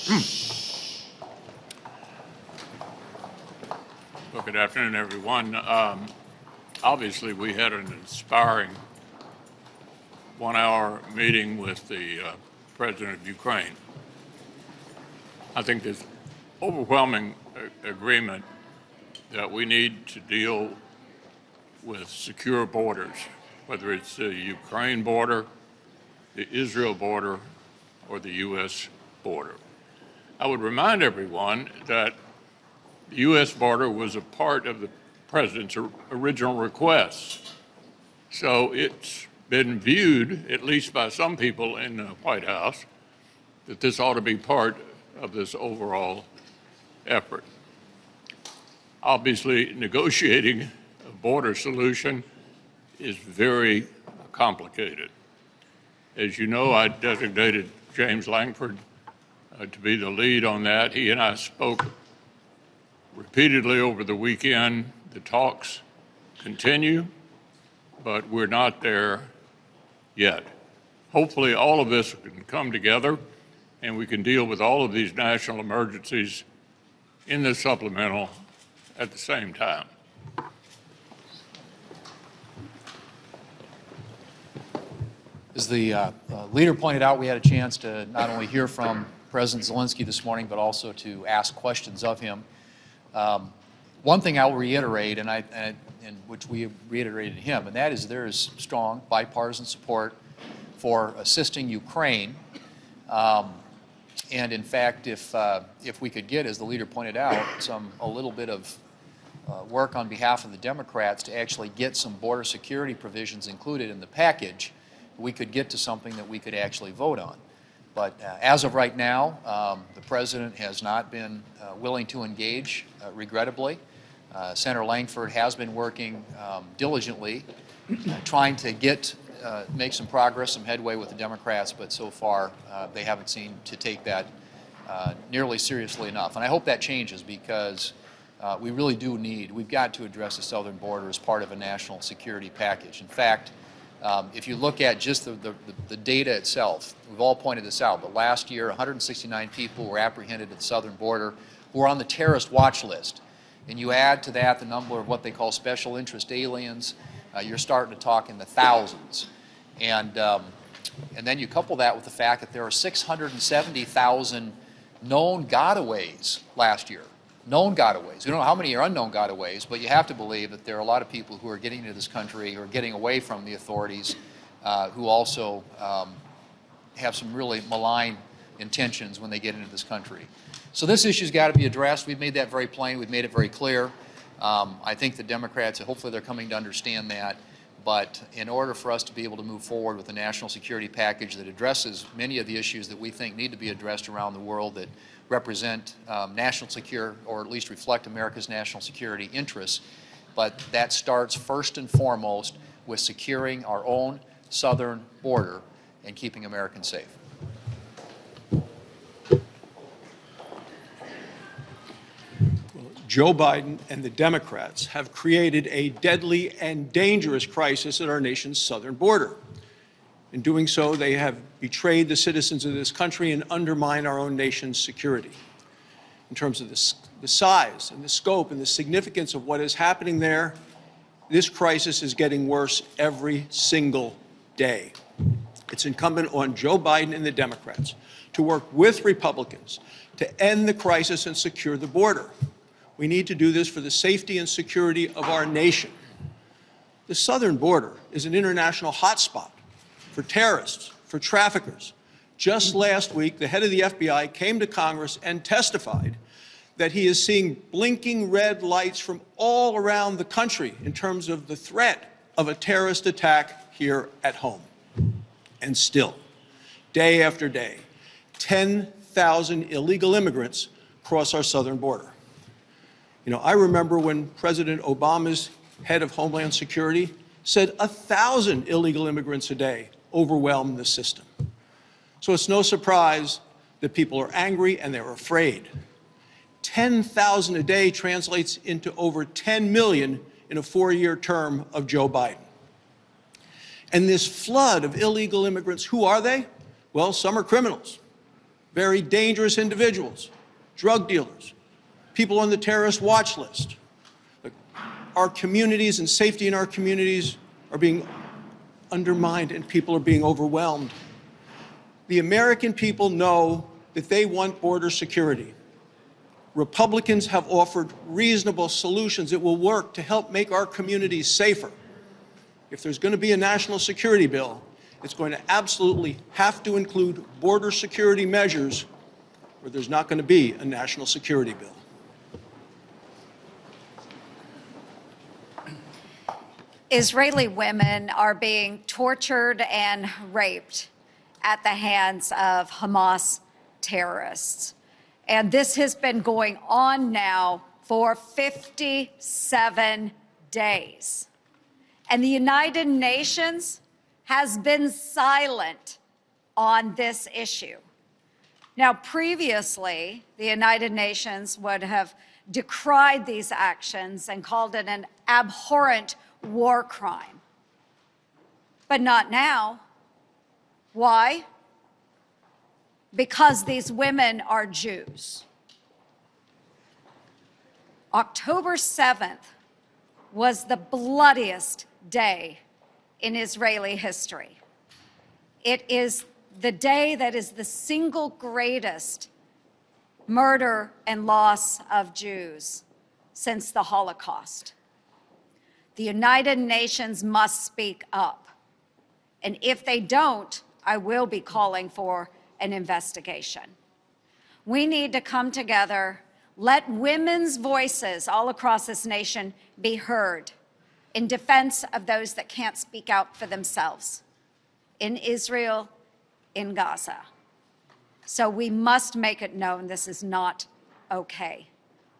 Well, good afternoon, everyone. Obviously, we had an inspiring one-hour meeting with the president of Ukraine. I think there's overwhelming agreement that we need to deal with secure borders, whether it's the Ukraine border, the Israel border, or the U.S. border. I would remind everyone that the U.S. border was a part of the president's original request. So it's been viewed, at least by some people in the White House, that this ought to be part of this overall effort. Obviously, negotiating a border solution is very complicated. As you know, I designated James Langford to be the lead on that. He and I spoke repeatedly over the weekend. The talks continue, but we're not there yet. Hopefully all of this can come together and we can deal with all of these national emergencies in the supplemental at the same time. As the leader pointed out, we had a chance to not only hear from President Zelensky this morning, but also to ask questions of him. One thing I will reiterate, and which we reiterated to him, and that is there is strong bipartisan support for assisting Ukraine. And in fact, if we could get, as the leader pointed out, a little bit of work on behalf of the Democrats to actually get some border security provisions included in the package, we could get to something that we could actually vote on. But as of right now, the president has not been willing to engage, regrettably. Senator Langford has been working diligently, trying to make some progress, some headway with the Democrats, but so far they haven't seemed to take that nearly seriously enough. And I hope that changes, because we really we've got to address the southern border as part of a national security package. In fact, if you look at just the data itself, we've all pointed this out, but last year 169 people were apprehended at the southern border who were on the terrorist watch list. And you add to that the number of what they call special interest aliens, you're starting to talk in the thousands. And then you couple that with the fact that there are 670,000 known gotaways last year. Known gotaways. We don't know how many are unknown gotaways, but you have to believe that there are a lot of people who are getting into this country, who are getting away from the authorities, who also have some really malign intentions when they get into this country. So this issue's got to be addressed. We've made that very plain. We've made it very clear. I think the Democrats, hopefully they're coming to understand that. But in order for us to be able to move forward with a national security package that addresses many of the issues that we think need to be addressed around the world that represent national security, or at least reflect America's national security interests, but that starts first and foremost with securing our own southern border and keeping Americans safe. Joe Biden and the Democrats have created a deadly and dangerous crisis at our nation's southern border. In doing so, they have betrayed the citizens of this country and undermined our own nation's security. In terms of the size and the scope and the significance of what is happening there, this crisis is getting worse every single day. It's incumbent on Joe Biden and the Democrats to work with Republicans to end the crisis and secure the border. We need to do this for the safety and security of our nation. The southern border is an international hotspot for terrorists, for traffickers. Just last week, the head of the FBI came to Congress and testified that he is seeing blinking red lights from all around the country in terms of the threat of a terrorist attack here at home. And still, day after day, 10,000 illegal immigrants cross our southern border. You know, I remember when President Obama's head of Homeland Security said 1,000 illegal immigrants a day overwhelmed the system. So it's no surprise that people are angry and they're afraid. 10,000 a day translates into over 10 million in a 4-year term of Joe Biden. And this flood of illegal immigrants, who are they? Well, some are criminals. very dangerous individuals, drug dealers, people on the terrorist watch list. Our communities and safety in our communities are being undermined and people are being overwhelmed. The American people know that they want border security. Republicans have offered reasonable solutions that will work to help make our communities safer. If there's going to be a national security bill, it's going to absolutely have to include border security measures, or there's not going to be a national security bill. Israeli women are being tortured and raped at the hands of Hamas terrorists. And this has been going on now for 57 days. And the United Nations has been silent on this issue. Now, previously, the United Nations would have decried these actions and called it an abhorrent war crime. But not now. Why? Because these women are Jews. October 7th was the bloodiest day in Israeli history. It is the day that is the single greatest murder and loss of Jews since the Holocaust. The United Nations must speak up. And if they don't, I will be calling for an investigation. We need to come together, let women's voices all across this nation be heard in defense of those that can't speak out for themselves in Israel, in Gaza. So we must make it known this is not okay.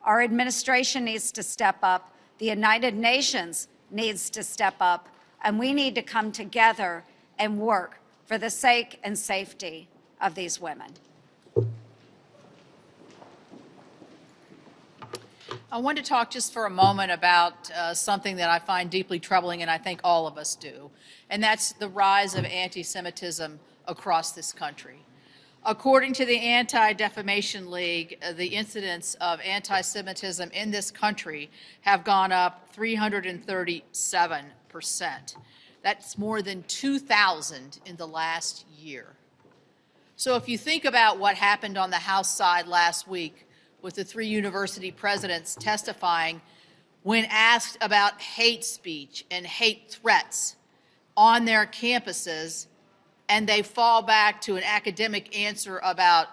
Our administration needs to step up. The United Nations needs to step up, and we need to come together and work for the sake and safety of these women. I want to talk just for a moment about something that I find deeply troubling, and I think all of us do, and that's the rise of anti-Semitism across this country. According to the Anti-Defamation League, the incidents of anti-Semitism in this country have gone up 337%. That's more than 2,000 in the last year. So if you think about what happened on the House side last week with the 3 university presidents testifying when asked about hate speech and hate threats on their campuses, and they fall back to an academic answer about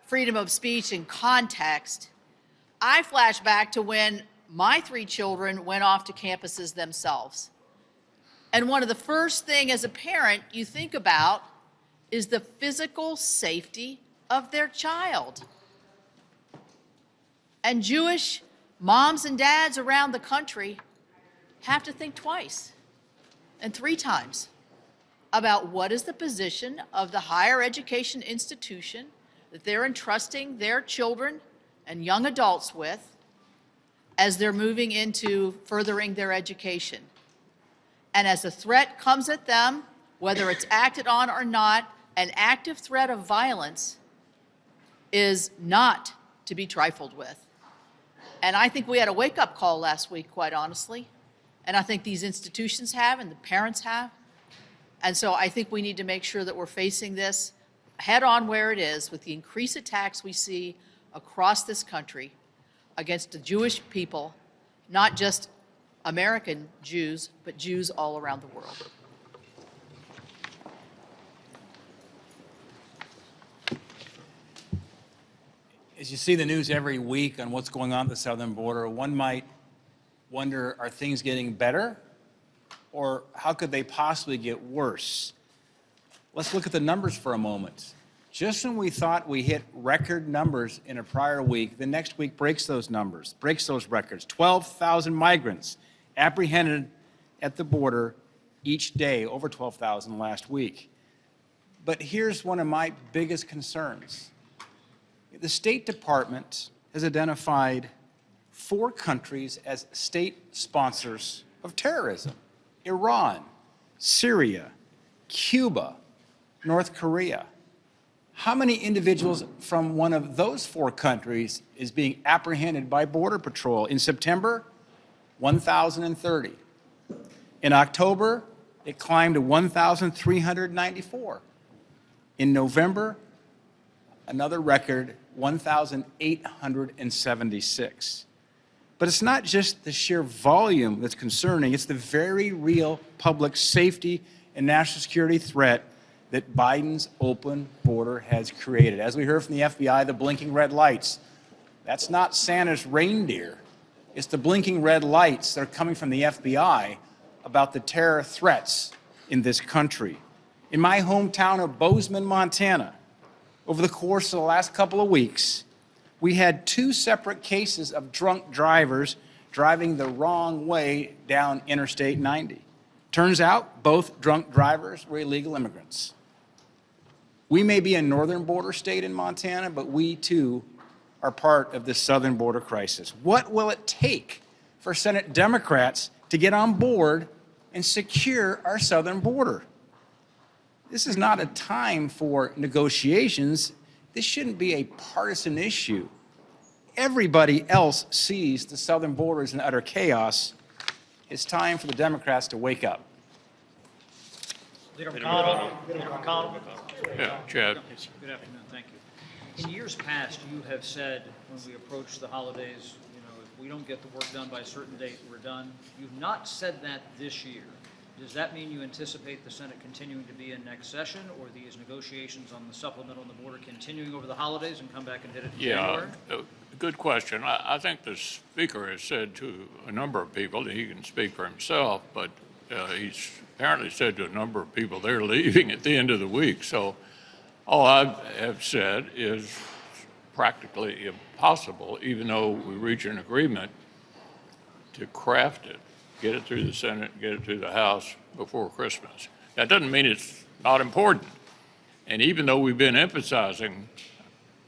freedom of speech and context, I flash back to when my 3 children went off to campuses themselves. And one of the first things as a parent you think about is the physical safety of their child. And Jewish moms and dads around the country have to think twice and 3 times about what is the position of the higher education institution that they're entrusting their children and young adults with as they're moving into furthering their education. And as a threat comes at them, whether it's acted on or not, an active threat of violence is not to be trifled with. And I think we had a wake-up call last week, quite honestly. And I think these institutions have and the parents have. And so I think we need to make sure that we're facing this head on where it is with the increased attacks we see across this country against the Jewish people, not just American Jews, but Jews all around the world. As you see the news every week on what's going on at the southern border, one might wonder, are things getting better? Or how could they possibly get worse? Let's look at the numbers for a moment. Just when we thought we hit record numbers in a prior week, the next week breaks those numbers, breaks those records. 12,000 migrants apprehended at the border each day, over 12,000 last week. But here's one of my biggest concerns. The State Department has identified 4 countries as state sponsors of terrorism: Iran, Syria, Cuba, North Korea. How many individuals from one of those 4 countries is being apprehended by Border Patrol? In September, 1,030. In October, it climbed to 1,394. In November, another record, 1,876. But it's not just the sheer volume that's concerning, it's the very real public safety and national security threat that Biden's open border has created. As we heard from the FBI, the blinking red lights, that's not Santa's reindeer. It's the blinking red lights that are coming from the FBI about the terror threats in this country. In my hometown of Bozeman, Montana, over the course of the last couple of weeks, we had 2 separate cases of drunk drivers driving the wrong way down Interstate 90. Turns out both drunk drivers were illegal immigrants. We may be a northern border state in Montana, but we too are part of this southern border crisis. What will it take for Senate Democrats to get on board and secure our southern border? This is not a time for negotiations. This shouldn't be a partisan issue. Everybody else sees the southern border as in utter chaos. It's time for the Democrats to wake up. Leader McConnell. Leader McConnell. Yeah, Chad. Good afternoon, thank you. In years past, you have said when we approach the holidays, you know, if we don't get the work done by a certain date, we're done. You've not said that this year. Does that mean you anticipate the Senate continuing to be in next session, or these negotiations on the supplemental on the border continuing over the holidays and come back and hit it in January? Good question. I think the Speaker has said to a number of people, he can speak for himself, but he's apparently said to a number of people they're leaving at the end of the week. So all I have said is practically impossible, even though we reach an agreement, to craft it, get it through the Senate, get it through the House before Christmas. That doesn't mean it's not important. And even though we've been emphasizing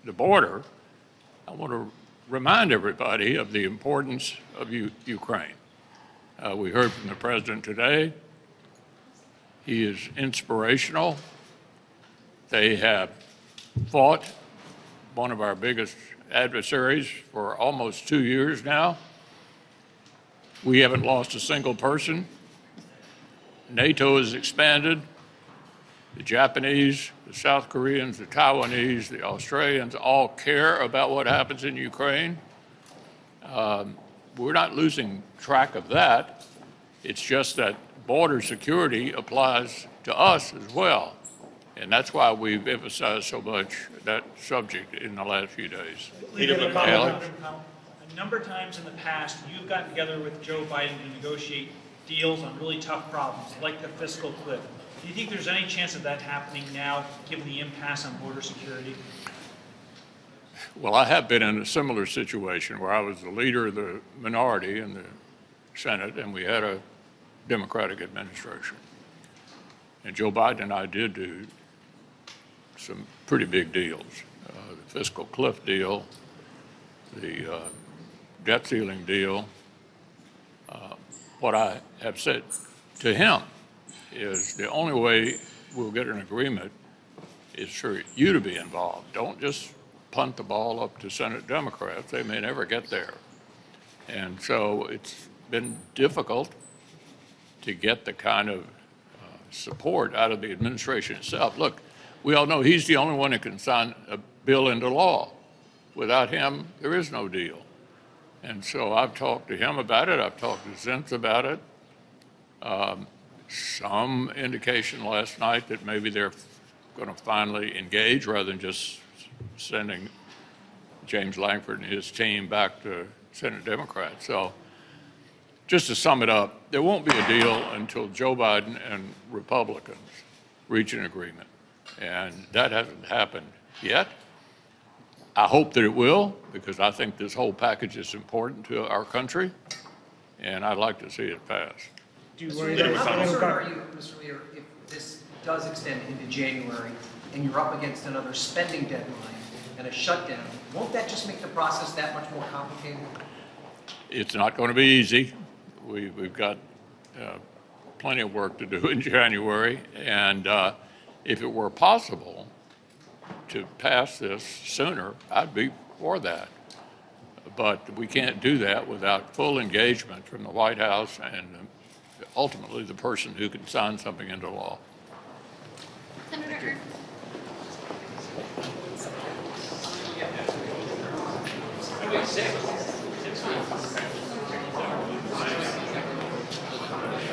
the border, I want to remind everybody of the importance of Ukraine. We heard from the president today. He is inspirational. They have fought one of our biggest adversaries for almost 2 years now. We haven't lost a single person. NATO has expanded. The Japanese, the South Koreans, the Taiwanese, the Australians all care about what happens in Ukraine. We're not losing track of that. It's just that border security applies to us as well. And that's why we've emphasized so much that subject in the last few days. Leader McConnell, Alex? a number of times in the past, you've gotten together with Joe Biden to negotiate deals on really tough problems, like the fiscal cliff. Do you think there's any chance of that happening now, given the impasse on border security? Well, I have been in a similar situation where I was the leader of the minority in the Senate, and we had a Democratic administration. And Joe Biden and I did do some pretty big deals. The fiscal cliff deal, the debt ceiling deal. What I have said to him is the only way we'll get an agreement is for you to be involved. Don't just punt the ball up to Senate Democrats. They may never get there. And so it's been difficult to get the kind of support out of the administration itself. Look, we all know he's the only one that can sign a bill into law. Without him, there is no deal. And so I've talked to him about it. I've talked to Zients about it. Some indication last night that maybe they're going to finally engage rather than just sending James Lankford and his team back to Senate Democrats. So just to sum it up, there won't be a deal until Joe Biden and Republicans reach an agreement. And that hasn't happened yet. I hope that it will, because I think this whole package is important to our country, and I'd like to see it pass. Mr. Leader, how concerned are you, Mr. Leader, if this does extend into January and you're up against another spending deadline and a shutdown? Won't that just make the process that much more complicated? It's not going to be easy. We've got plenty of work to do in January, and if it were possible to pass this sooner, I'd be for that. But we can't do that without full engagement from the White House and ultimately the person who can sign something into law. Senator Ernst. Wait, 6 weeks.